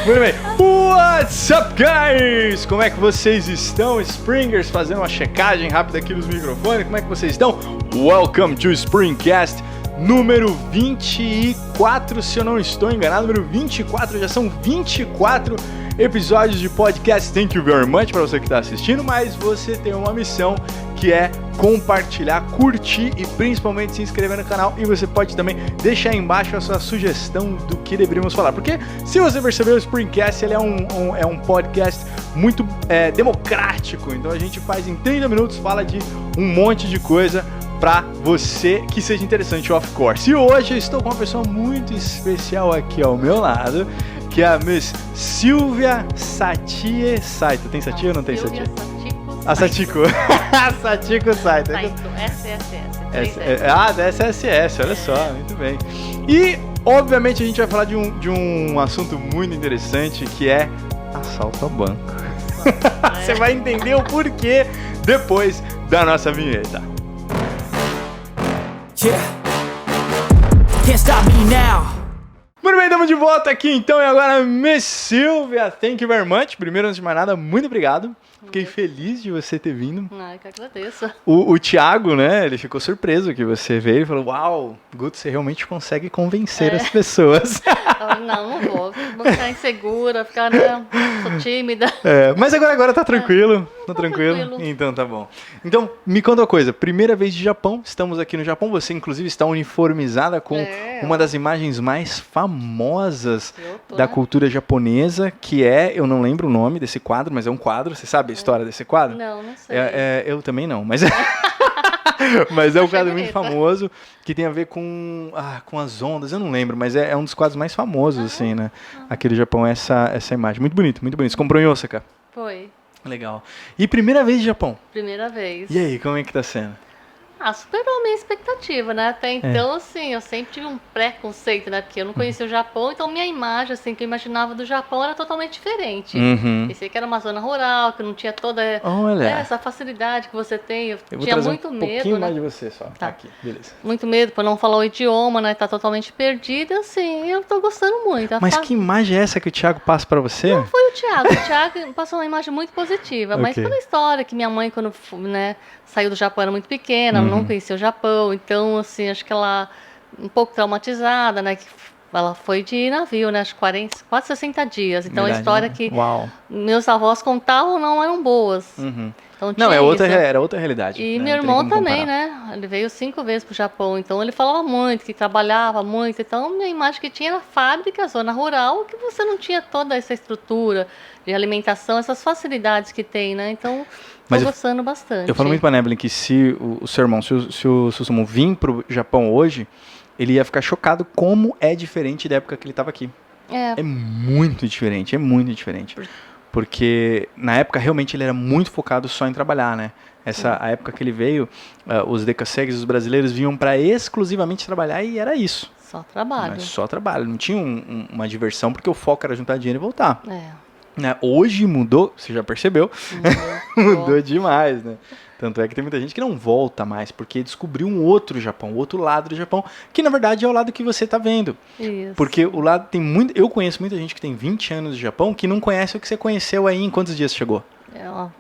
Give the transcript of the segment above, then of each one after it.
Muito bem. What's up, guys? Como é que vocês estão? Springers, fazendo uma checagem rápida aqui dos microfones. Como é que vocês estão? Welcome to Springcast número 24, se eu não estou enganado, número 24, já são 24 episódios de podcast. Thank you very much para você que está assistindo, mas você tem uma missão que é compartilhar, curtir e principalmente se inscrever no canal. E você pode também deixar aí embaixo a sua sugestão do que deveríamos falar, porque se você percebeu, o Springcast ele é um podcast muito democrático, então a gente faz em 30 minutos, fala de um monte de coisa para você que seja interessante, of course. E hoje eu estou com uma pessoa muito especial aqui ao meu lado, que é a Miss Silvia Satie Saito. Tem Satie ou não tem Satie? A Satiko. A Satiko Saito. SSS. Da SSS, olha só, muito bem. E, obviamente, a gente vai falar de um assunto muito interessante, que é assalto ao banco. Você vai entender o porquê depois da nossa vinheta. Yeah. Can't stop me now. Muito bem, estamos de volta aqui então, e agora Miss Silvia, thank you very much. Primeiro, antes de mais nada, muito obrigado. Fiquei feliz de você ter vindo. Ai, que agradeço. O Thiago, né, ele ficou surpreso que você veio e falou, uau, Guto, você realmente consegue convencer as pessoas. Não vou ficar insegura, ficar, sou tímida. Mas agora tá tranquilo, tá tranquilo? Então tá bom. Então, me conta uma coisa, primeira vez de Japão, estamos aqui no Japão, você inclusive está uniformizada com uma das imagens mais famosas da cultura japonesa, que é, eu não lembro o nome desse quadro, mas é um quadro, você sabe a história desse quadro? Não sei. Eu também não, mas mas é um quadro muito famoso que tem a ver com as ondas, eu não lembro, mas é um dos quadros mais famosos, assim, né? Aqui do Japão, essa imagem. Muito bonito, muito bonito. Você comprou em Osaka? Foi. Legal. E primeira vez de Japão? Primeira vez. E aí, como é que tá sendo? Superou a minha expectativa, né? Até então, assim, eu sempre tive um preconceito, né? Porque eu não conhecia o Japão, então minha imagem, assim, que eu imaginava do Japão era totalmente diferente. Pensei que era uma zona rural, que não tinha toda essa facilidade que você tem. Eu tinha muito medo, um pouquinho né? mais de você só. Tá. Aqui, beleza. Muito medo por não falar o idioma, né? Tá totalmente perdida, assim, eu tô gostando muito. Mas que imagem é essa que o Thiago passa pra você? Não foi o Thiago passou uma imagem muito positiva, mas pela história que minha mãe, quando, né, saiu do Japão, era muito pequena, ela não conhecia o Japão, então, assim, acho que ela, um pouco traumatizada, né, que ela foi de navio, né, acho que quase 60 dias, então Verdade, a história né? que Uau. meus avós contavam não eram boas. Então, Não, era outra realidade. E né? meu irmão também, né? Ele veio 5 vezes pro Japão, então ele falava muito, que trabalhava muito. Então, minha imagem que tinha era fábrica, zona rural, que você não tinha toda essa estrutura de alimentação, essas facilidades que tem, né? Então, tô gostando bastante. Eu falo muito pra Neblin que se o seu irmão, se o Susumu vir pro Japão hoje, ele ia ficar chocado como é diferente da época que ele tava aqui. É muito diferente, Porque na época realmente ele era muito focado só em trabalhar, né? A época que ele veio, os decassegues, os brasileiros vinham para exclusivamente trabalhar e era isso. Só trabalho. Mas só trabalho, não tinha uma diversão porque o foco era juntar dinheiro e voltar. Né? Hoje mudou, você já percebeu? Mudou demais, né? Tanto é que tem muita gente que não volta mais, porque descobriu um outro Japão, outro lado do Japão, que na verdade é o lado que você tá vendo. Isso. Porque o lado tem muito. Eu conheço muita gente que tem 20 anos de Japão que não conhece o que você conheceu aí em quantos dias chegou?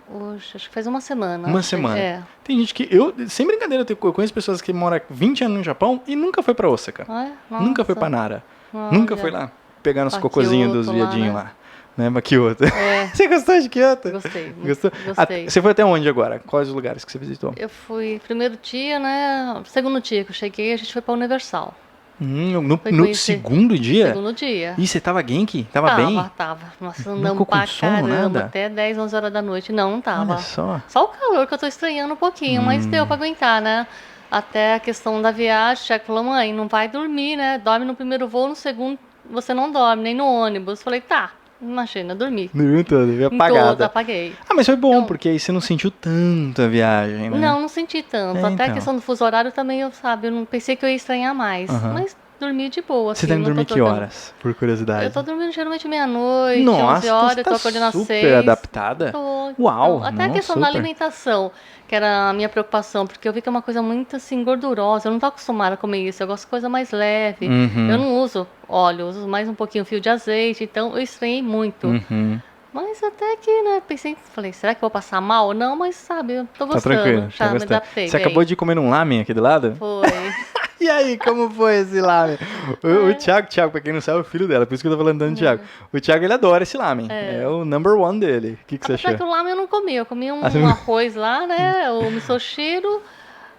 Hoje, acho que faz uma semana. Uma semana. Tem gente que. Sem brincadeira, eu conheço pessoas que moram 20 anos no Japão e nunca foi pra Osaka. Nunca foi pra Nara. Nunca foi lá pegar nos cocôzinhos dos viadinhos lá. Né, Kyoto. Você gostou de Kyoto? Gostei. Gostou? Gostei. Você foi até onde agora? Quais os lugares que você visitou? Eu fui primeiro dia, né? Segundo dia que eu cheguei, a gente foi pra Universal. No segundo dia? Segundo dia. E você tava genki? Tava bem? Tava. Nossa, andamos pra caramba, nada? até 10, 11 horas da noite. Não tava. Olha só. Só o calor que eu tô estranhando um pouquinho, mas deu pra aguentar, né? Até a questão da viagem, o Thiago falou, mãe, não vai dormir, né? Dorme no primeiro voo, no segundo você não dorme, nem no ônibus. Falei, tá. Imagina, dormi. Dormiu todo, apagada. Toda, apaguei. Mas foi bom, porque aí você não sentiu tanto a viagem, né? Não senti tanto. Até então. a questão do fuso horário também, eu não pensei que eu ia estranhar mais. Mas dormir de boa. Você assim, tá indo não dormir tô que acordando. horas, por curiosidade? Eu tô dormindo geralmente meia-noite, 11 Nossa, horas, você eu tô tá acordando às super 6. adaptada. Uau, Até a não, questão da super. alimentação, que era a minha preocupação, porque eu vi que é uma coisa muito assim gordurosa. Eu não tô acostumada a comer isso, eu gosto de coisa mais leve. Eu não uso óleo, eu uso mais um pouquinho fio de azeite, então eu estranhei muito. Mas até que, né, pensei, falei, será que eu vou passar mal? Não, mas sabe, eu tô Tá gostando, tranquilo, tá já me gostando. adaptei Você bem. acabou de comer um lamen aqui do lado? Foi. E aí, como foi esse lamen? O Thiago, pra quem não sabe, é o filho dela, por isso que eu tô falando tanto do Thiago. O Thiago, ele adora esse lamen, é o number one dele. O que você Apesar achou? que o lamen eu não comi, eu comi Ah, você não- arroz lá, né, o misoshiro,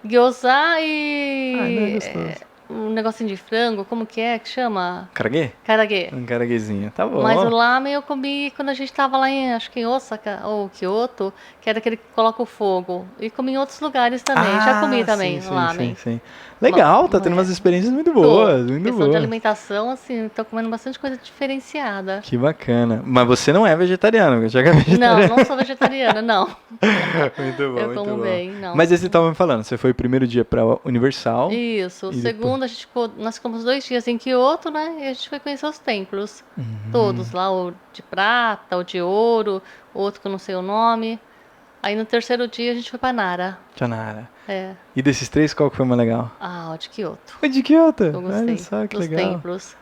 gyoza Ah, não é e gostoso. um negocinho de frango, como que chama? Karaguê? Karaguê. Um karaguezinho, tá bom. Mas o lamen eu comi quando a gente tava lá acho que em Osaka ou Kyoto, que era aquele que coloca o fogo. E comi em outros lugares também. Já comi também sim, lamen. sim. Legal, tá tendo umas experiências muito boas, muito Questão de boas. alimentação, assim, tô comendo bastante coisa diferenciada. Que bacana. Mas você não é vegetariano, porque o Thiago é Não, vegetariano. não sou vegetariana, não. Muito bom, Eu muito como bom. bem, não. Mas esse tava me falando, você foi o primeiro dia pra Universal. Isso. E Segundo, a gente nós ficamos 2 dias em Kyoto, né? E a gente foi conhecer os templos. Todos lá, o de prata, o de ouro, outro que eu não sei o nome. Aí no terceiro dia a gente foi pra Nara. Janara. É. E desses três, qual que foi o mais legal? Ah, o de Kyoto. O de Kyoto. Eu gostei. Olha só que dos legal. templos.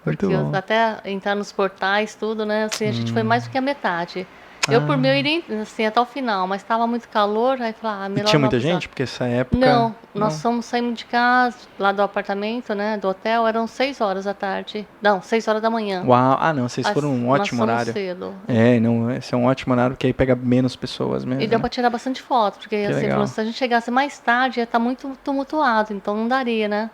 Muito Porque bom. até entrar nos portais, tudo, né? Assim, a gente foi mais do que a metade. Eu, por mim, eu iria assim, até o final, mas tava muito calor, aí falei, E melhor tinha não muita avisar. gente? Porque essa época... Não, nós saímos de casa, lá do apartamento, né, do hotel, eram 6 horas da tarde. Não, 6 horas da manhã. Uau, ah não, vocês foram um Nós ótimo fomos horário. cedo. É, não, esse é um ótimo horário, porque aí pega menos pessoas mesmo. E deu né? pra tirar bastante foto, porque assim, legal. falou, se a gente chegasse mais tarde, ia estar muito tumultuado, então não daria, né?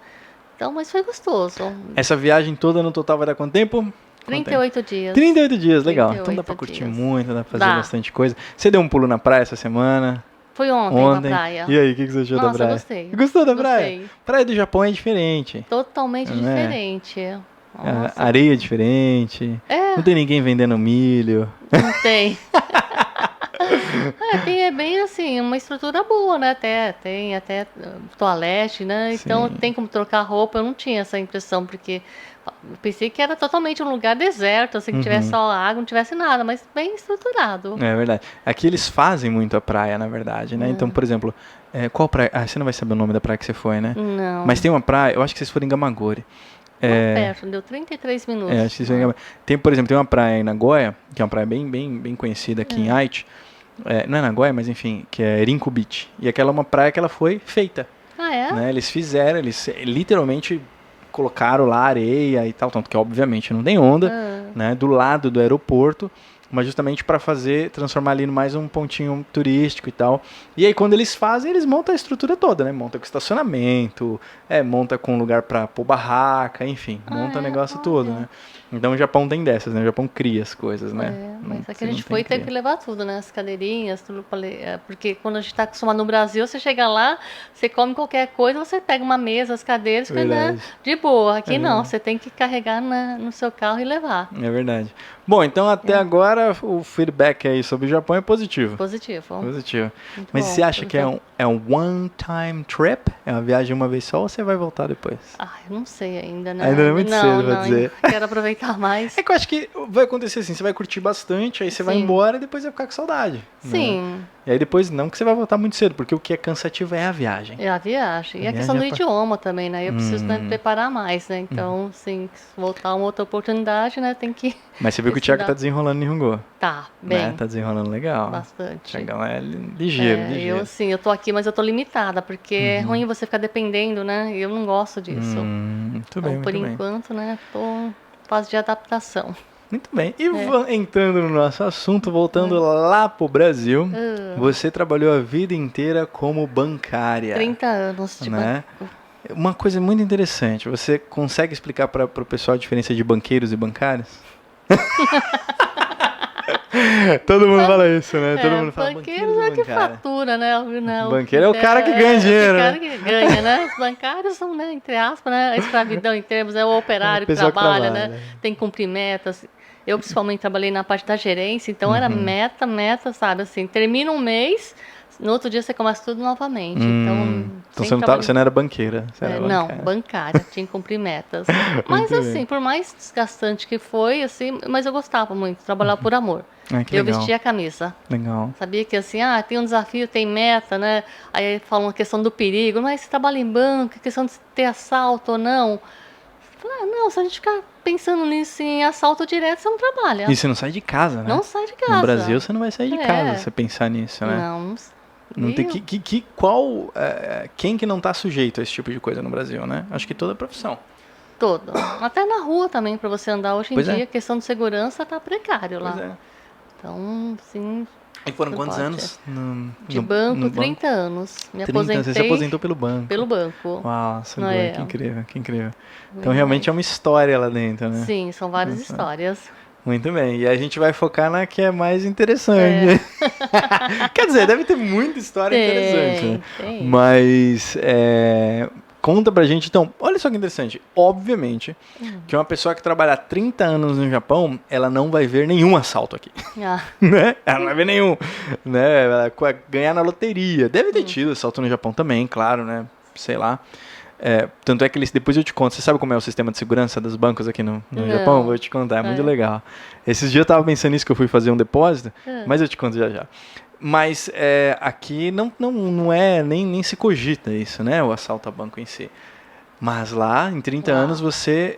Então, mas foi gostoso. Essa viagem toda no total vai dar quanto tempo? 38 dias. 38 dias, legal. Então dá 38 pra curtir dias. muito, dá pra fazer Dá. bastante coisa. Você deu um pulo na praia essa semana? Foi ontem, pra praia. E aí, o que você achou da Nossa, eu praia? gostei. Gostou da praia? Gostei. Praia do Japão é diferente. Totalmente Não é? diferente. A Nossa, areia é diferente. É. Não tem ninguém vendendo milho. não tem. É bem assim, uma estrutura boa, né? Tem até toalete, né? Então Sim. tem como trocar roupa. Eu não tinha essa impressão, porque eu pensei que era totalmente um lugar deserto, assim, que tivesse só água, não tivesse nada, mas bem estruturado. É verdade. Aqui eles fazem muito a praia, na verdade, né? Então, por exemplo, qual praia? Ah, você não vai saber o nome da praia que você foi, né? Não. Mas tem uma praia, eu acho que vocês foram em Gamagori. Perto, deu 33 minutos. Acho que vocês foram em Gamagori. Tem, por exemplo, tem uma praia em Nagoya, que é uma praia bem conhecida aqui em Aichi. Não é Nagoya, mas enfim, que é Rinko Beach. E aquela é uma praia que ela foi feita. Ah, é? Né? Eles fizeram, eles literalmente colocaram lá areia e tal, tanto que obviamente não tem onda, né? Do lado do aeroporto, mas justamente para transformar ali mais um pontinho turístico e tal. E aí quando eles fazem, eles montam a estrutura toda, né? Monta com estacionamento, monta com lugar para pôr barraca, enfim, monta o negócio todo, né? Então o Japão tem dessas, né? O Japão cria as coisas, né? Mas aqui Você a não gente tem foi e teve cria. que levar tudo, né? As cadeirinhas, tudo porque quando a gente tá acostumado no Brasil, você chega lá, você come qualquer coisa, você pega uma mesa, as cadeiras, fica, né, Verdade. de boa. Aqui não, você tem que carregar no seu carro e levar. É verdade. Bom, então até agora o feedback aí sobre o Japão é positivo. Positivo. Positivo. Muito Mas bom, você acha por que é exemplo. um one-time trip? É uma viagem uma vez só ou você vai voltar depois? Eu não sei ainda, né? Ainda não é muito cedo pra não, dizer. Quero aproveitar mais. É que eu acho que vai acontecer assim, você vai curtir bastante, aí você vai Sim. embora e depois vai ficar com saudade. né? Sim, E aí depois não que você vai voltar muito cedo, porque o que é cansativo é a viagem. é a viagem. E a A questão do viagem é idioma também, né? Eu preciso me preparar mais, né? Então, sim, se voltar uma outra oportunidade, né? Tem que Mas você viu que o Thiago estudar. tá desenrolando Nihongo, Tá, né? bem, Tá desenrolando legal. bastante. Thiagão é ligeiro, ligeiro. Eu sim, eu tô aqui, mas eu tô limitada, porque é ruim você ficar dependendo, né? E eu não gosto disso. Muito bem, Então, por muito bem. enquanto, né, tô em fase de adaptação. Muito bem. E entrando no nosso assunto, voltando lá pro Brasil, você trabalhou a vida inteira como bancária. 30 anos de né? Uma coisa muito interessante, você consegue explicar para o pessoal a diferença de banqueiros e bancários? Todo mundo fala isso, né? Todo mundo fala banqueiros é que bancário. fatura, né? Banqueiro é o cara que ganha dinheiro, O né? cara que ganha, né? Os bancários são, né, entre aspas, né? A escravidão em termos, é o operário que pessoa que trabalha, trabalha, né? né? Tem que cumprir metas. Eu, principalmente, trabalhei na parte da gerência, então era meta, sabe? Assim, termina um mês, No outro dia você começa tudo novamente. Então você não era banqueira. Você era não, bancária, tinha que cumprir metas. Mas assim, por mais desgastante que foi, assim, mas eu gostava muito, trabalhar por amor. Que eu legal. vestia a camisa. Legal. Sabia que assim, tem um desafio, tem meta, né? Aí falam a questão do perigo, mas você trabalha em banco, questão de ter assalto ou não. Não, se a gente ficar pensando nisso em assalto direto, você não trabalha. E você não sai de casa, né? Não sai de casa. No Brasil você não vai sair de casa se você pensar nisso, né? Não tem quem que não tá sujeito a esse tipo de coisa no Brasil, né? Acho que toda profissão. Todo. Até na rua também, para você andar hoje em dia, a questão de segurança tá precário lá. Pois é. Então, sim. E foram quantos anos? De banco, 30 anos. Me aposentei. Você se aposentou pelo banco. Pelo banco. Nossa, que incrível, que incrível. Então realmente é uma história lá dentro, né? Sim, são várias histórias. Muito bem, e a gente vai focar na que é mais interessante. Quer dizer, deve ter muita história interessante, né? Tem. Mas conta pra gente, então, olha só que interessante. Obviamente que uma pessoa que trabalha há 30 anos no Japão, ela não vai ver nenhum assalto aqui. Né? Ela não vai ver nenhum. Né? Ela vai ganhar na loteria. Deve ter tido assalto no Japão também, claro, né? Sei lá. Tanto é que depois eu te conto. Você sabe como é o sistema de segurança dos bancos aqui no Japão? Vou te contar, é muito legal. Esses dias eu tava pensando nisso, que eu fui fazer um depósito, mas eu te conto já. Mas aqui não é, nem se cogita isso, né? O assalto a banco em si. Mas lá, em 30 anos, você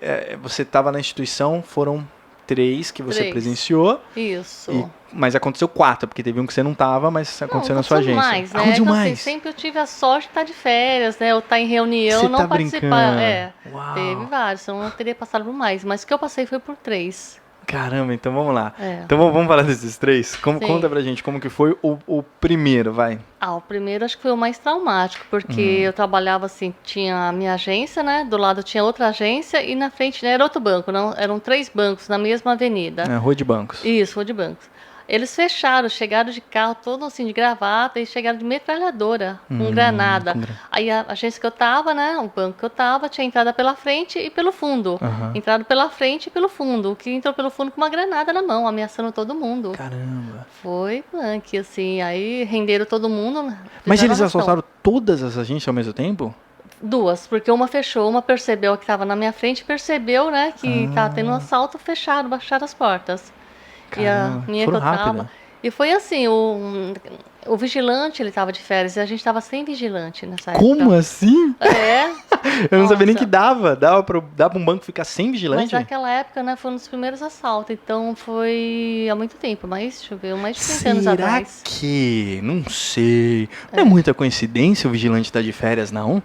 estava na instituição, foram 3 que você presenciou. Isso. Mas aconteceu 4, porque teve um que você não estava, mas aconteceu na sua agência. Mais, né? Aconteceu então, mais. Assim, sempre eu tive a sorte de estar de férias, né? Ou estar em reunião, você não tá participar. Uau. Teve vários, senão eu teria passado por mais. Mas o que eu passei foi por 3. Caramba, então vamos lá. Então vamos falar desses 3. Conta pra gente como que foi o primeiro, vai. O primeiro acho que foi o mais traumático, porque eu trabalhava assim, tinha a minha agência, né? Do lado tinha outra agência e na frente, né, era outro banco. Não, eram 3 bancos na mesma avenida. Rua de bancos. Isso, rua de bancos. Eles fecharam, chegaram de carro todo assim, de gravata, e chegaram de metralhadora, com granada. Aí a agência que eu tava, né, o banco que eu tava, tinha entrada pela frente e pelo fundo. Entrado pela frente e pelo fundo. O que entrou pelo fundo com uma granada na mão, ameaçando todo mundo. Caramba. Foi punk, assim, aí renderam todo mundo. Mas eles assaltaram todas as agências ao mesmo tempo? 2, porque uma fechou, uma percebeu que estava na minha frente, percebeu, né, que tava tendo um assalto, fecharam, baixaram as portas. Caramba, e a minha que eu tava. E foi assim, o vigilante, ele tava de férias e a gente tava sem vigilante nessa época. Como assim? Eu não sabia nem que dava. Dava pra um banco ficar sem vigilante? Mas naquela época, né, foi um dos primeiros assaltos. Então foi há muito tempo, mas deixa eu ver, mais de 30 anos atrás. Será que? Não sei. Não é muita coincidência o vigilante estar de férias, não?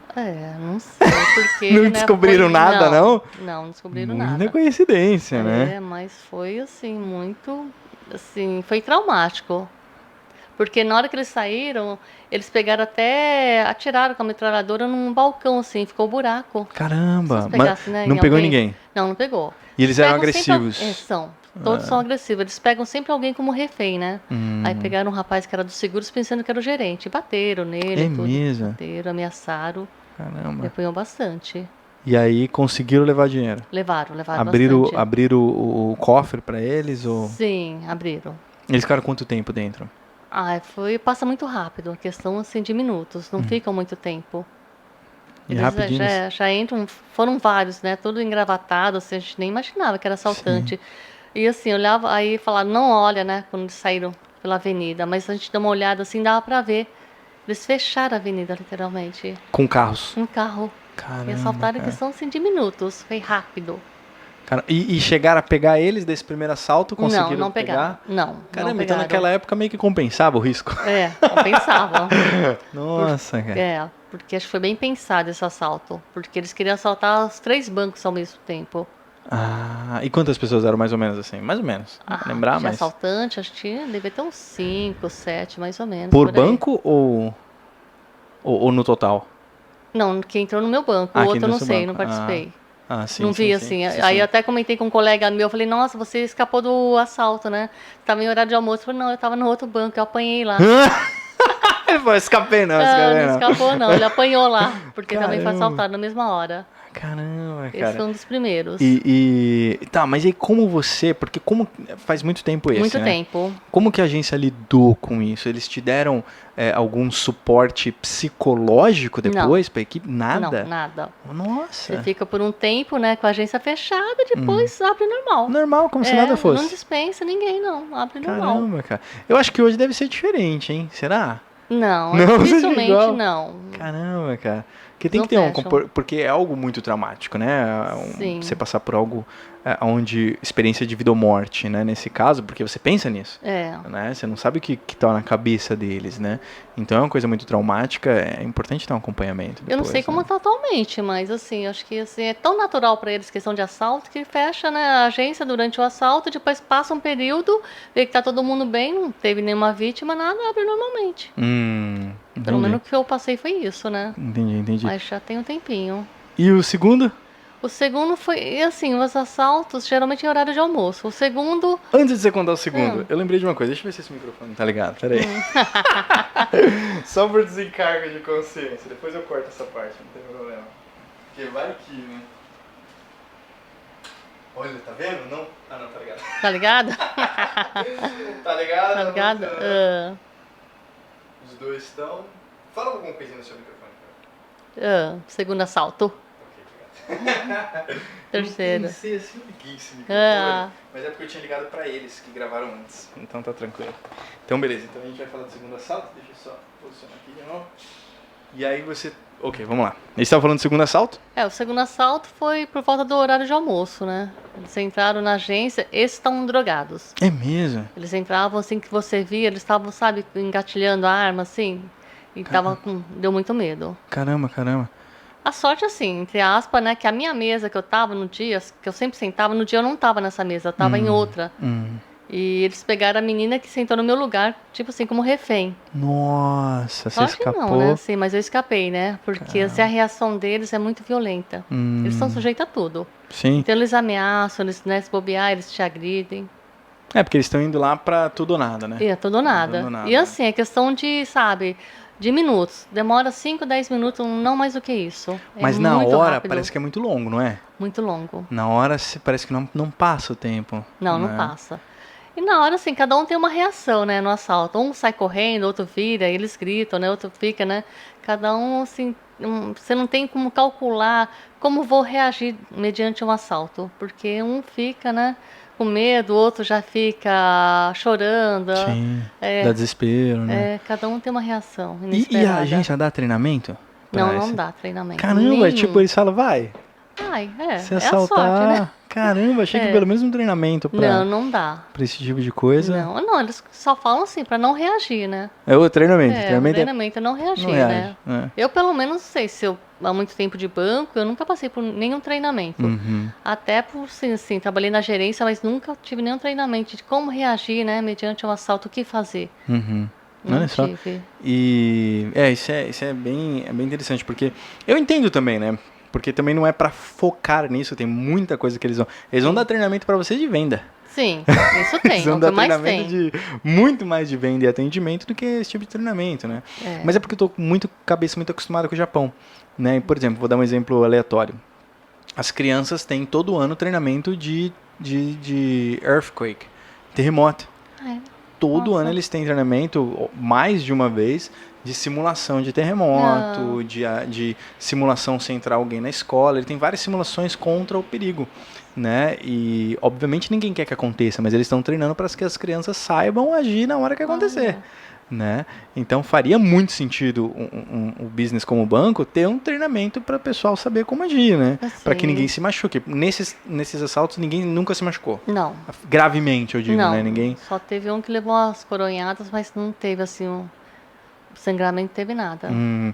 Não sei, porque... Não descobriram nada, não? Não descobriram nada. Muita coincidência, né? Mas foi assim, muito... Assim, foi traumático. Porque na hora que eles saíram, eles pegaram atiraram com a metralhadora num balcão, assim, ficou um buraco. Caramba, mas não pegou ninguém? Não pegou. E eles eram agressivos? São, todos são agressivos. Eles pegam sempre alguém como refém, né? Aí pegaram um rapaz que era dos seguros pensando que era o gerente. Bateram nele. É mesmo? Bateram, ameaçaram. Caramba. Depoiam bastante. E aí conseguiram levar dinheiro? Levaram bastante. Abriram o cofre pra eles? Ou... Sim, abriram. Eles ficaram quanto tempo dentro? Passa muito rápido, a questão assim de minutos, não ficam muito tempo. Eles rapidinho. Já entram, foram vários, né? Tudo engravatado, assim, a gente nem imaginava que era assaltante. Sim. E assim, olhava, aí falaram, não olha, né? Quando eles saíram pela avenida, mas a gente deu uma olhada assim, dava pra ver. Eles fecharam a avenida, literalmente. Com carros? Com carro. Caramba, e assaltaram em questão assim de minutos, foi rápido. E chegaram a pegar eles desse primeiro assalto? Conseguiram não pegar? Não. Caramba, não então naquela época meio que compensava o risco. Compensava. Nossa, cara. Porque acho que foi bem pensado esse assalto. Porque eles queriam assaltar os 3 bancos ao mesmo tempo. E quantas pessoas eram mais ou menos assim? Mais ou menos. Lembrar, mas... assaltante, acho que devia ter uns 5, 7, mais ou menos. Por banco ou no total? Não, que entrou no meu banco. O outro eu não sei, não participei. Sim, não vi assim. Aí eu até comentei com um colega meu, eu falei, nossa, você escapou do assalto, né? Tava em horário de almoço. Eu falei, não, eu tava no outro banco, eu apanhei lá. Ele falou, escapei não. Não escapou não, ele apanhou lá, porque também foi assaltado na mesma hora. Caramba, Esse cara. foi um dos primeiros. Tá, mas aí como você, porque como faz muito tempo esse, Muito né? tempo. Como que a agência lidou com isso? Eles te deram algum suporte psicológico depois pra equipe? Nada? Não, nada. Você Nossa. fica por um tempo, né, com a agência fechada, depois abre normal. Normal, como se nada Não fosse. dispensa ninguém, não. Abre normal. Caramba, cara. Eu acho que hoje deve ser diferente, hein? Será? Não, Não, dificilmente igual. não. Caramba, cara. Porque tem Não que ter fecham. porque é algo muito traumático, né? Sim. Você passar por algo onde experiência de vida ou morte, né? Nesse caso, porque você pensa nisso, né? Você não sabe o que tá na cabeça deles, né? Então é uma coisa muito traumática, é importante ter um acompanhamento depois, Eu não sei como né? tá atualmente, mas assim, acho que assim, é tão natural para eles questão de assalto que fecha, né, a agência durante o assalto, depois passa um período, vê que tá todo mundo bem, não teve nenhuma vítima, nada, abre normalmente. Pelo Entendi. menos o que eu passei foi isso, né? Entendi. Mas já tem um tempinho. E o segundo? O segundo foi, e assim, os assaltos geralmente em horário de almoço. O segundo, Antes de você contar o segundo, eu lembrei de uma coisa. Deixa eu ver se esse microfone tá ligado. Pera aí. Só por desencargo de consciência. Depois eu corto essa parte, não tem problema. Porque vai que, né? Olha, tá vendo? Não? Ah, não, tá ligado. tá ligado? Tá ligado? Tá ligado? Não, Ah, Os dois estão... Fala alguma coisinha no seu microfone, cara. segundo assalto. Ok, obrigado. Terceiro. Eu pensei assim, liguei esse microfone, Ah. mas é porque eu tinha ligado pra eles que gravaram antes. Então tá tranquilo. Então beleza, então a gente vai falar do segundo assalto. Deixa eu só posicionar aqui de novo. E aí você... Ok, vamos lá. A gente tava falando do segundo assalto? O segundo assalto foi por volta do horário de almoço, né? Eles entraram na agência, esses estavam drogados. É mesmo? Eles entravam assim que você via, eles estavam, sabe, engatilhando a arma assim. E deu muito medo. Caramba. A sorte, assim, entre aspas, né? Que a minha mesa que eu tava no dia, que eu sempre sentava, no dia eu não tava nessa mesa, eu tava em outra. E eles pegaram a menina que sentou no meu lugar, tipo assim, como refém. Nossa, você Sorte escapou. não, né? Sim, mas eu escapei, né? Porque assim, a reação deles é muito violenta. Eles estão sujeitos a tudo. Sim. Então eles ameaçam, eles, né, se bobear, eles te agridem. É, porque eles estão indo lá pra tudo ou nada, né? E é tudo ou nada. Tudo ou nada, E assim, é questão de, sabe, de minutos. Demora 5, 10 minutos, não mais do que isso. Mas É na muito hora rápido, parece que é muito longo, não é? muito longo. Na hora parece que não passa o tempo. Não né? passa. E na hora, assim, cada um tem uma reação, né, no assalto. Um sai correndo, outro vira, eles gritam, né, outro fica, né. Cada um, assim, você não tem como calcular como vou reagir mediante um assalto. Porque um fica, né, com medo, o outro já fica chorando. Sim, dá desespero, né? Cada um tem uma reação E inesperada. a agência dá treinamento? pra Não esse? dá treinamento. Caramba, nenhum. tipo, eles falam, vai, Ai, se é a assaltar. sorte, né? Caramba, achei que pelo menos um treinamento Não dá. pra esse tipo de coisa. Não, eles só falam assim, pra não reagir, né? É o treinamento. Treinamento é não reagir, não né? reage, é. Eu, pelo menos, não sei se eu, há muito tempo de banco, eu nunca passei por nenhum treinamento. Até por, assim, trabalhei na gerência, mas nunca tive nenhum treinamento de como reagir, né? Mediante um assalto, o que fazer. Não Olha só. tive. E isso é bem interessante, porque eu entendo também, né? Porque também não é pra focar nisso, tem muita coisa que eles vão. Eles vão dar treinamento pra você de venda. Sim, isso tem, Eles é vão o que dar mais treinamento tem. de muito mais de venda e atendimento do que esse tipo de treinamento, né? Mas é porque eu tô com cabeça muito acostumada com o Japão, né? Por exemplo, vou dar um exemplo aleatório. As crianças têm todo ano treinamento de earthquake, terremoto. Todo Nossa. ano eles têm treinamento, mais de uma vez, de simulação de terremoto, de simulação se entrar alguém na escola. Ele tem várias simulações contra o perigo, né? E, obviamente, ninguém quer que aconteça, mas eles estão treinando para que as crianças saibam agir na hora que acontecer, né? Então, faria muito sentido um business como o banco ter um treinamento para o pessoal saber como agir, né? Para que ninguém se machuque. Nesses assaltos, ninguém nunca se machucou. Não. Gravemente, eu digo, Não, né? Ninguém... só teve um que levou umas coronhadas, mas não teve, assim, sangramento, não teve nada.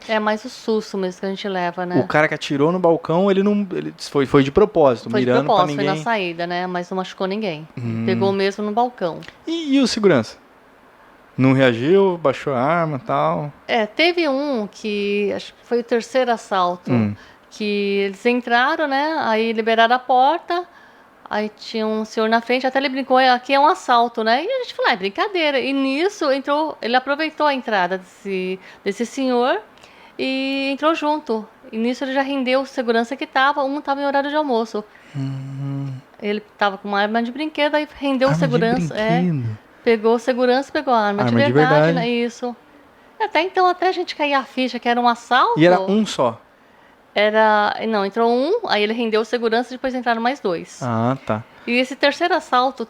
É mais o susto mesmo que a gente leva, né? O cara que atirou no balcão, ele foi de propósito, Foi de mirando propósito, pra foi ninguém. na saída, né? Mas não machucou ninguém. Pegou mesmo no balcão. E o segurança? Não reagiu, baixou a arma e tal. Teve um que, acho que foi o terceiro assalto, que eles entraram, né? Aí liberaram a porta, aí tinha um senhor na frente, até ele brincou, aqui é um assalto, né? E a gente falou, é brincadeira. E nisso ele aproveitou a entrada desse senhor e entrou junto. E nisso ele já rendeu o segurança que tava, um tava em horário de almoço. Ele tava com uma arma de brinquedo, aí rendeu o Arma de segurança. brinquedo. Pegou o segurança, pegou a arma de Arma de verdade, verdade. né? Isso. Até então, até a gente cair a ficha que era um assalto. E era um só. Não, entrou um, aí ele rendeu o segurança e depois entraram mais 2. Ah, tá. E esse terceiro assalto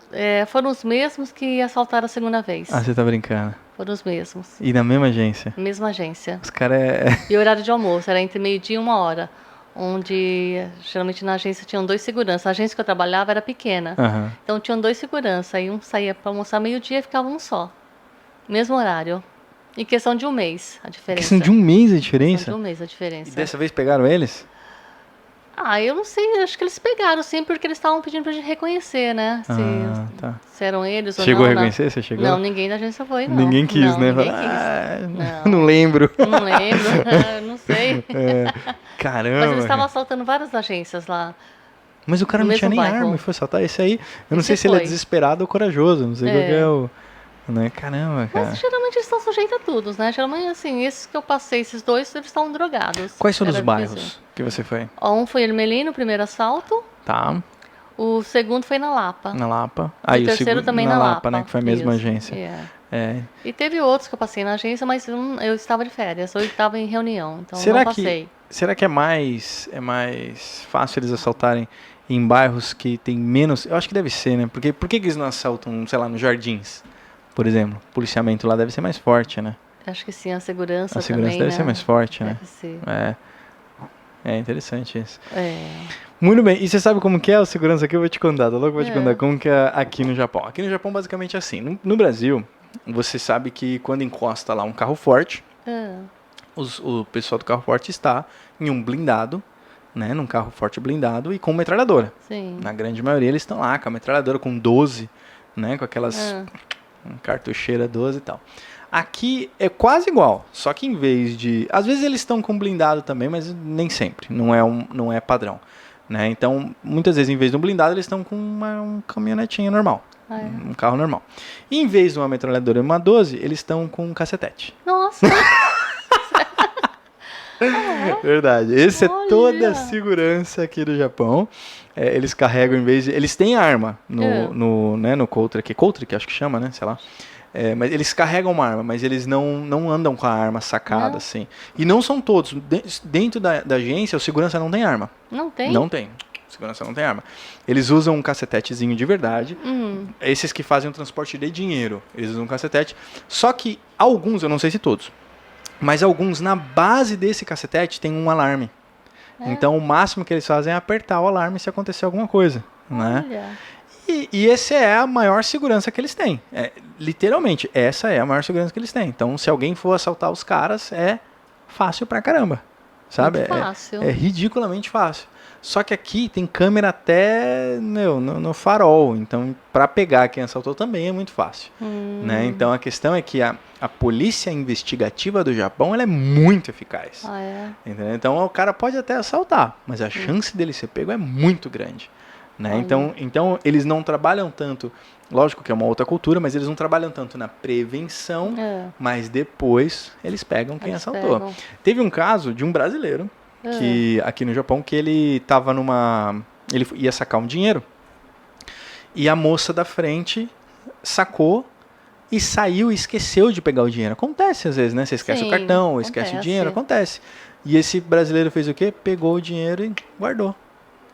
foram os mesmos que assaltaram a segunda vez. Ah, você tá brincando. Foram os mesmos. E na mesma agência? Mesma agência. Os caras E o horário de almoço era entre meio-dia e 1h. Onde, geralmente na agência tinham 2 seguranças. A agência que eu trabalhava era pequena. Aham. Então tinham 2 seguranças. Aí um saía para almoçar meio-dia e ficava um só. Mesmo horário. Em questão de um mês, a diferença. Questão de um mês a Questão diferença? de um mês a E diferença. dessa vez pegaram eles? Eu não sei, acho que eles pegaram sim, porque eles estavam pedindo pra gente reconhecer, né? Ah, tá. Se eram eles ou Chegou não. a reconhecer? Você chegou? Não, ninguém da agência foi, não. Ninguém quis, Não, né? Ninguém Fala, quis. não lembro. Não lembro, não sei. Caramba. Mas eles estavam assaltando várias agências lá. Mas o cara no não tinha nem mesmo bairro. arma e foi assaltar. Esse aí, eu não sei Esse se ele é foi. desesperado ou corajoso. Não sei qual que é o... Né? Caramba, cara. Mas geralmente eles estão sujeitos a tudo, né? Geralmente, assim, esses que eu passei, esses 2, eles estavam drogados. Quais foram os Era bairros difícil. que você foi? Um foi em Ermelino, o primeiro assalto. Tá, O segundo foi na Lapa. na Lapa. E o terceiro segundo também na na Lapa, Lapa. né? Que foi a mesma Isso, agência. é. É. E teve outros que eu passei na agência, mas eu estava de férias. Ou eu estava em reunião, então Será não passei. será que é mais fácil eles assaltarem em bairros que tem menos... Eu acho que deve ser, né? Porque por que eles não assaltam, sei lá, nos Jardins, por exemplo? O policiamento lá deve ser mais forte, né? Acho que sim, a segurança A segurança também, deve né? ser mais forte, né? Deve ser. É interessante isso. É. Muito bem, e você sabe como que é a segurança aqui? Eu vou te contar, tá louco? Vou te É. contar como que é aqui no Japão. Aqui no Japão, basicamente é assim. No Brasil, você sabe que quando encosta lá um carro forte, o pessoal do carro forte está em um blindado, né? Num carro forte blindado e com metralhadora. Sim. Na grande maioria eles estão lá com a metralhadora, com 12, né? Com aquelas cartucheira 12 e tal. Aqui é quase igual, só que em vez de... Às vezes eles estão com blindado também, mas nem sempre, não é padrão. Né? Então, muitas vezes, em vez de um blindado, eles estão com um caminhonetinha normal, um carro normal. E em vez de uma metralhadora e uma 12, eles estão com um cacetete. Nossa! Verdade. Esse é Olha! toda a segurança aqui do Japão. Eles carregam, em vez de... Eles têm arma no Coulter aqui. Coulter, que acho que chama, né? Sei lá. Mas eles carregam uma arma, mas eles não andam com a arma sacada, assim. E não são todos. Dentro da agência, o segurança não tem arma. Não tem? Não tem. O segurança não tem arma. Eles usam um cacetetezinho de verdade. Esses que fazem o transporte de dinheiro, eles usam um cacetete. Só que alguns, eu não sei se todos, mas alguns, na base desse cacetete, tem um alarme. Então, o máximo que eles fazem é apertar o alarme se acontecer alguma coisa. Né? Olha. E essa é a maior segurança que eles têm. Literalmente, essa é a maior segurança que eles têm. Então, se alguém for assaltar os caras, é fácil pra caramba. Sabe? Muito fácil. É ridiculamente fácil. Só que aqui tem câmera até no farol. Então, pra pegar quem assaltou também é muito fácil. Né? Então, a questão é que a polícia investigativa do Japão ela é muito eficaz. Entendeu? Então, o cara pode até assaltar, mas a chance dele ser pego é muito grande. Né? Então, eles não trabalham tanto, lógico que é uma outra cultura, mas eles não trabalham tanto na prevenção, mas depois eles pegam quem assaltou. Pegam. Teve um caso de um brasileiro, que aqui no Japão, que ele estava ele ia sacar um dinheiro, e a moça da frente sacou e saiu e esqueceu de pegar o dinheiro. Acontece às vezes, né? Você esquece o cartão, ou esquece o dinheiro, acontece. E esse brasileiro fez o quê? Pegou o dinheiro e guardou.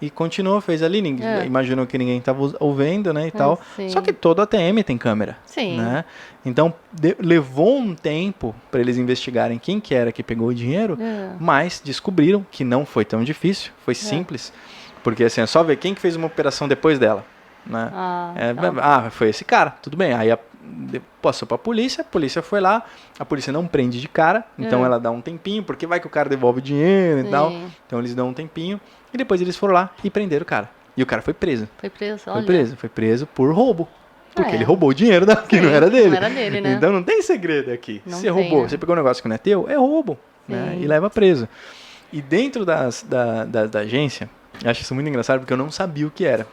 E continuou, fez ali, imaginou que ninguém estava ouvindo, né, e tal. Sim. Só que todo ATM tem câmera. Sim. Né? Então, levou um tempo para eles investigarem quem que era que pegou o dinheiro, mas descobriram que não foi tão difícil, foi simples. Porque, assim, é só ver quem que fez uma operação depois dela. Né? Foi esse cara, tudo bem. Aí passou para a polícia foi lá, a polícia não prende de cara, então ela dá um tempinho, porque vai que o cara devolve o dinheiro e tal. Então, eles dão um tempinho. E depois eles foram lá e prenderam o cara. E o cara foi preso. Foi preso por roubo. Porque ele roubou o dinheiro que não era dele. Não era dele, né? Então não tem segredo aqui. Não Se você roubou, você pegou um negócio que não é teu, é roubo. Né? E leva preso. E dentro da agência, eu acho isso muito engraçado porque eu não sabia o que era.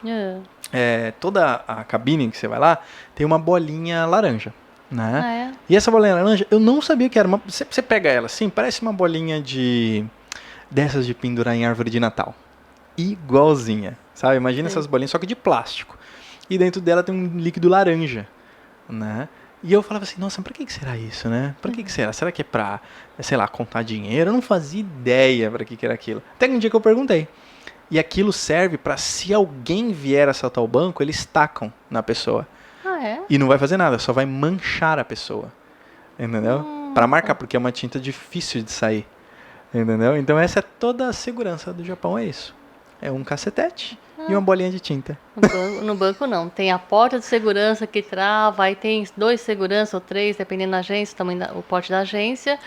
Toda a cabine que você vai lá tem uma bolinha laranja. né? E essa bolinha laranja, eu não sabia que era. Você pega ela assim, parece uma bolinha dessas de pendurar em árvore de Natal. Igualzinha, sabe? Imagina essas bolinhas, só que de plástico. E dentro dela tem um líquido laranja, né? E eu falava assim, nossa, pra que será isso, né? Pra que será? Será que é pra, sei lá, contar dinheiro? Eu não fazia ideia pra que era aquilo. Até que um dia que eu perguntei. E aquilo serve pra, se alguém vier assaltar o banco, eles tacam na pessoa. E não vai fazer nada, só vai manchar a pessoa. Entendeu? Pra marcar, porque é uma tinta difícil de sair. Entendeu? Então essa é toda a segurança do Japão, é isso. É um cacetete e uma bolinha de tinta. No banco não. Tem a porta de segurança que trava, aí tem 2 seguranças ou 3, dependendo da agência, o porte da agência.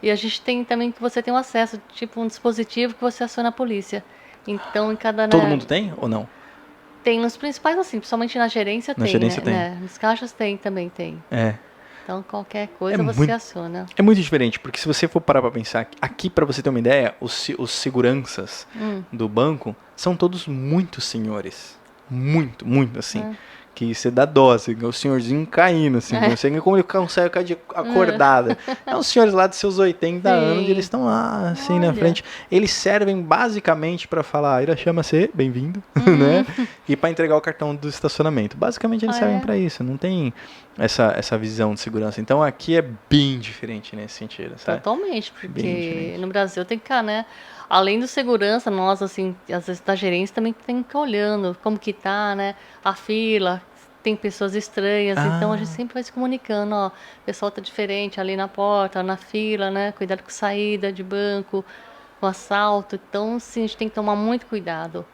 E a gente tem também que você tem um acesso, tipo um dispositivo que você aciona a polícia. Então, em cada... Todo mundo tem ou não? Tem nos principais, assim, principalmente na gerência tem, gerência tem. né? Nos caixas também tem. Então, qualquer coisa você aciona. É muito diferente, porque se você for parar pra pensar, aqui, pra você ter uma ideia, os seguranças do banco são todos muito senhores. Muito, muito, assim. Que você dá dó, assim, o senhorzinho caindo, assim. Não sei como ele consegue acordada. É uns senhores lá de seus 80 anos, eles estão lá, assim, na frente. Eles servem basicamente pra falar, Irachama-se, bem-vindo, né? E pra entregar o cartão do estacionamento. Basicamente eles servem pra isso, não tem essa visão de segurança. Então aqui é bem diferente nesse sentido, sabe? Totalmente, porque no Brasil tem que ficar, né? Além do segurança, nós, assim, às vezes da gerência também tem que ficar olhando como que tá, né? A fila, tem pessoas estranhas, então a gente sempre vai se comunicando, ó, o pessoal tá diferente ali na porta, na fila, né? Cuidado com saída de banco, com assalto. Então, sim, a gente tem que tomar muito cuidado.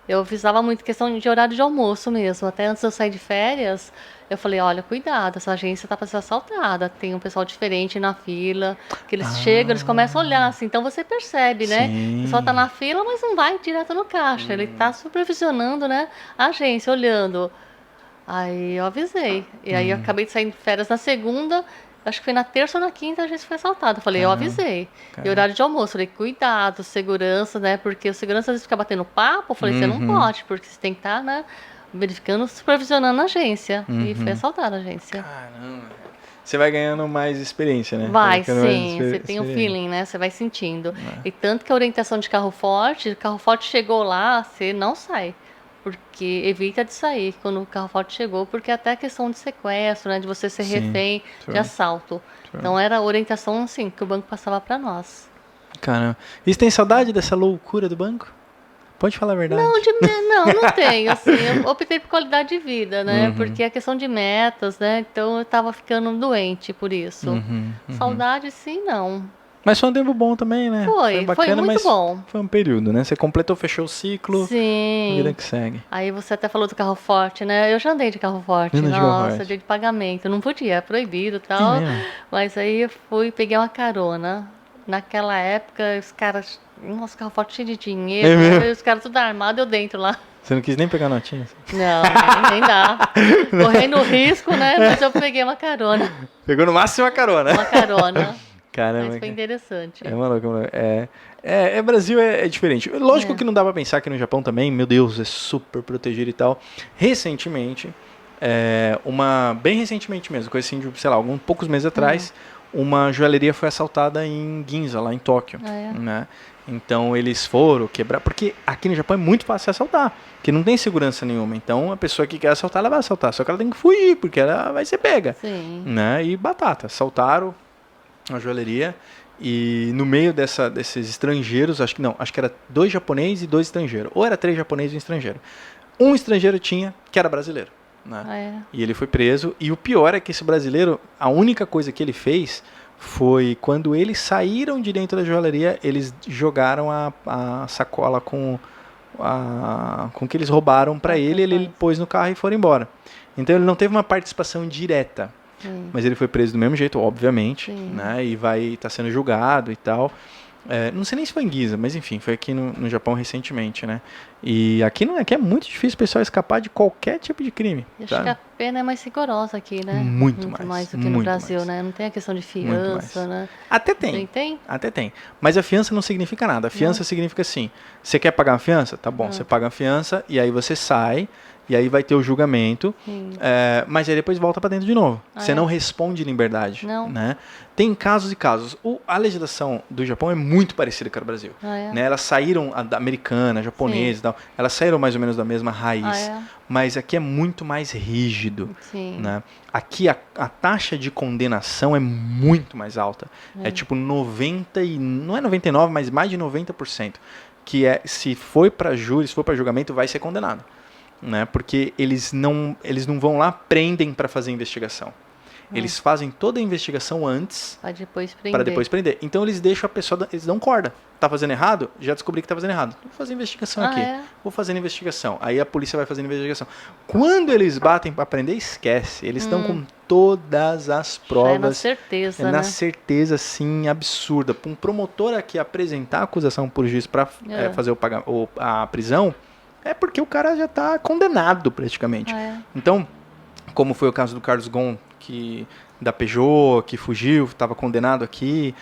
Eu avisava muito questão de horário de almoço mesmo. Até antes de eu sair de férias, eu falei, olha, cuidado, essa agência tá para ser assaltada. Tem um pessoal diferente na fila, que eles chegam, eles começam a olhar, assim. Então você percebe, né? O pessoal tá na fila, mas não vai direto no caixa. Ele tá supervisionando, né, a agência, olhando. Aí eu avisei. E aí eu acabei de sair de férias na segunda. Acho que foi na terça ou na quinta a gente foi assaltada. Eu falei, eu avisei. E horário de almoço, falei, cuidado, segurança, né? Porque o segurança às vezes fica batendo papo. Eu falei, você não pode, porque você tem que estar, né, verificando, supervisionando a agência. E foi assaltada a agência. Caramba. Você vai ganhando mais experiência, né? Vai, sim. Você tem um feeling, né? Você vai sentindo. E tanto que a orientação de carro forte chegou lá, você não sai. Porque evita de sair quando o carro forte chegou, porque até a questão de sequestro, né, de você ser refém de assalto. Então era a orientação, assim, que o banco passava para nós. Caramba. E você tem saudade dessa loucura do banco? Pode falar a verdade. Não tenho, assim, eu optei por qualidade de vida, né, porque a questão de metas, né, então eu tava ficando doente por isso. Saudade, sim, não. Mas foi um tempo bom também, né? Foi bacana, foi muito bom. Foi um período, né? Você completou, fechou o ciclo. Sim. Vida que segue. Aí você até falou do carro forte, né? Eu já andei de carro forte. Nossa, dia de pagamento. Não podia, é proibido e tal. Mas aí eu peguei uma carona. Naquela época, os caras... Nossa, carro forte cheio de dinheiro. Os caras tudo armados, eu dentro lá. Você não quis nem pegar notinha? Não, nem dá. Correndo risco, né? Mas eu peguei uma carona. Pegou no máximo uma carona. Uma carona. Caramba. Mas foi interessante. É maluco. Brasil é diferente. Lógico que não dá pra pensar que no Japão também, meu Deus, é super protegido e tal. Recentemente, bem recentemente mesmo, coisa assim de, sei lá, alguns poucos meses atrás, uma joalheria foi assaltada em Ginza, lá em Tóquio. Né? Então eles foram quebrar, porque aqui no Japão é muito fácil assaltar, porque não tem segurança nenhuma. Então a pessoa que quer assaltar, ela vai assaltar, só que ela tem que fugir, porque ela vai ser pega. Sim. Né? E batata, assaltaram a joalheria, e no meio desses estrangeiros, acho que era 2 japoneses e 2 estrangeiros, ou era 3 japoneses e um estrangeiro. Um estrangeiro tinha, que era brasileiro, né? E ele foi preso, e o pior é que esse brasileiro, a única coisa que ele fez foi, quando eles saíram de dentro da joalheria, eles jogaram a sacola com que eles roubaram para ele pôs no carro e foram embora. Então ele não teve uma participação direta. Mas ele foi preso do mesmo jeito, obviamente, né? E vai estar sendo julgado e tal. Não sei nem se foi em Ginza, mas enfim, foi aqui no Japão recentemente, né? E aqui é muito difícil o pessoal escapar de qualquer tipo de crime. Acho que a pena é mais rigorosa aqui, né? Muito mais do que no Brasil, né? Não tem a questão de fiança, né? Até tem. Mas a fiança não significa nada. A fiança significa assim, você quer pagar a fiança? Tá bom, você paga a fiança e aí você sai e aí vai ter o julgamento, mas aí depois volta para dentro de novo. Você não responde em liberdade. Não. Né? Tem casos e casos. A legislação do Japão é muito parecida com a do Brasil. Né? Elas saíram, a americana, a japonesa e tal, elas saíram mais ou menos da mesma raiz, mas aqui é muito mais rígido. Né? Aqui a taxa de condenação é muito mais alta. É tipo 90 e não é 99, mas mais de 90%. Que se for para júri, se for para julgamento, vai ser condenado. Né? Porque eles não vão lá, prendem para fazer investigação. Eles fazem toda a investigação antes para depois prender. Então eles deixam a pessoa, eles dão corda. Tá fazendo errado? Já descobri que tá fazendo errado. Vou fazer investigação aqui. Vou fazer investigação. Aí a polícia vai fazendo investigação. Quando eles batem para prender, esquece. Eles estão com todas as provas. É na certeza, na certeza, assim, absurda. Para um promotor aqui apresentar a acusação por juiz para fazer a prisão, é porque o cara já tá condenado praticamente. Então, como foi o caso do Carlos Ghosn, da Peugeot, que fugiu, estava condenado aqui,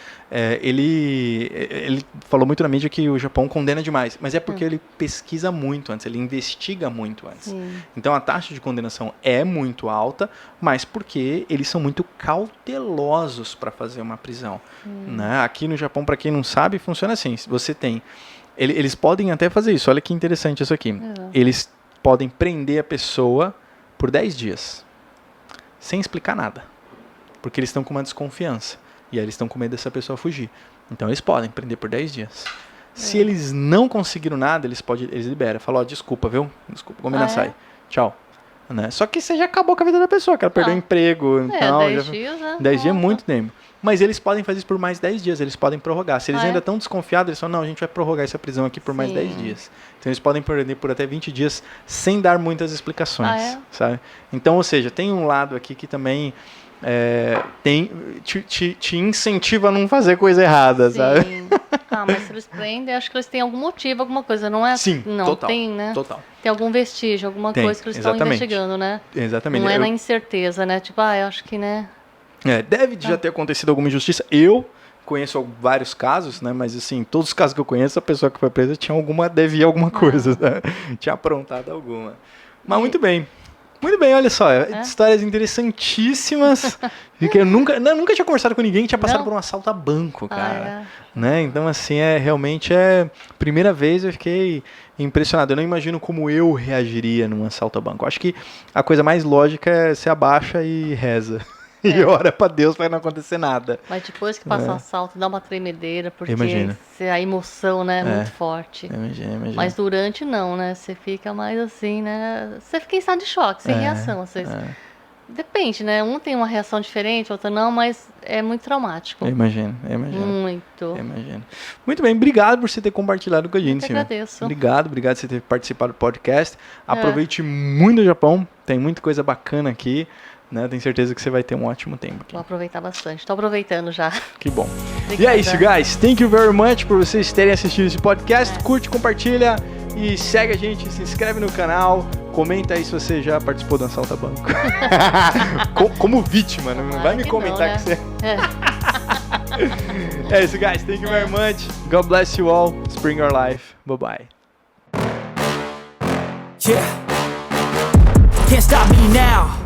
ele falou muito na mídia que o Japão condena demais, mas é porque ele pesquisa muito antes, ele investiga muito antes. Então a taxa de condenação é muito alta, mas porque eles são muito cautelosos para fazer uma prisão. Né? Aqui no Japão, para quem não sabe, funciona assim, você tem... Eles podem até fazer isso, olha que interessante isso aqui. Eles podem prender a pessoa por 10 dias. Sem explicar nada. Porque eles estão com uma desconfiança. E aí eles estão com medo dessa pessoa fugir. Então eles podem prender por 10 dias. Se eles não conseguiram nada, eles liberam. Falam, desculpa, viu? Desculpa, combina, sai. Tchau. Né? Só que você já acabou com a vida da pessoa, que ela perdeu o emprego. Então, 10 dias, né? 10 dias é muito tempo. Mas eles podem fazer isso por mais 10 dias, eles podem prorrogar. Se eles ainda estão desconfiados, eles falam, não, a gente vai prorrogar essa prisão aqui por mais 10 dias. Então eles podem prender por até 20 dias sem dar muitas explicações, sabe? Então, ou seja, tem um lado aqui que também te incentiva a não fazer coisa errada, sabe? Mas se eles prendem, acho que eles têm algum motivo, alguma coisa, não é? Sim, não total, tem, né? Total. Tem algum vestígio, alguma coisa que eles estão investigando, né? Exatamente. Não é na incerteza, né? Tipo, eu acho que, né? Deve já ter acontecido alguma injustiça. Eu conheço vários casos, né? Mas assim, todos os casos que eu conheço, a pessoa que foi presa devia alguma coisa, né? Tinha aprontado alguma. Mas muito bem, olha só, histórias interessantíssimas. Eu nunca tinha conversado com ninguém que tinha passado por um assalto a banco, cara. Né? Então, assim, realmente primeira vez eu fiquei impressionado. Eu não imagino como eu reagiria num assalto a banco. Eu acho que a coisa mais lógica é você abaixa e reza. E ora pra Deus pra não acontecer nada. Mas depois que passa o assalto, dá uma tremedeira, porque a emoção, né, é muito forte. Imagina. Mas durante não, né? Você fica mais assim, né? Você fica em estado de choque, sem reação. Depende, né? Um tem uma reação diferente, outro não, mas é muito traumático. Eu imagino. Muito. Muito bem, obrigado por você ter compartilhado com a gente. Eu agradeço. Obrigado por você ter participado do podcast. Aproveite muito o Japão, tem muita coisa bacana aqui. Né? Tenho certeza que você vai ter um ótimo tempo aqui. Vou aproveitar bastante. Estou aproveitando já. Que bom. Obrigada. E é isso, guys. Thank you very much por vocês terem assistido esse podcast. Curte, compartilha e segue a gente. Se inscreve no canal. Comenta aí se você já participou do assalto a banco. Como vítima. Não vai me comentar que você... É isso, guys. Thank you very much. God bless you all. Spring your life. Bye-bye. Yeah. Can't stop me now.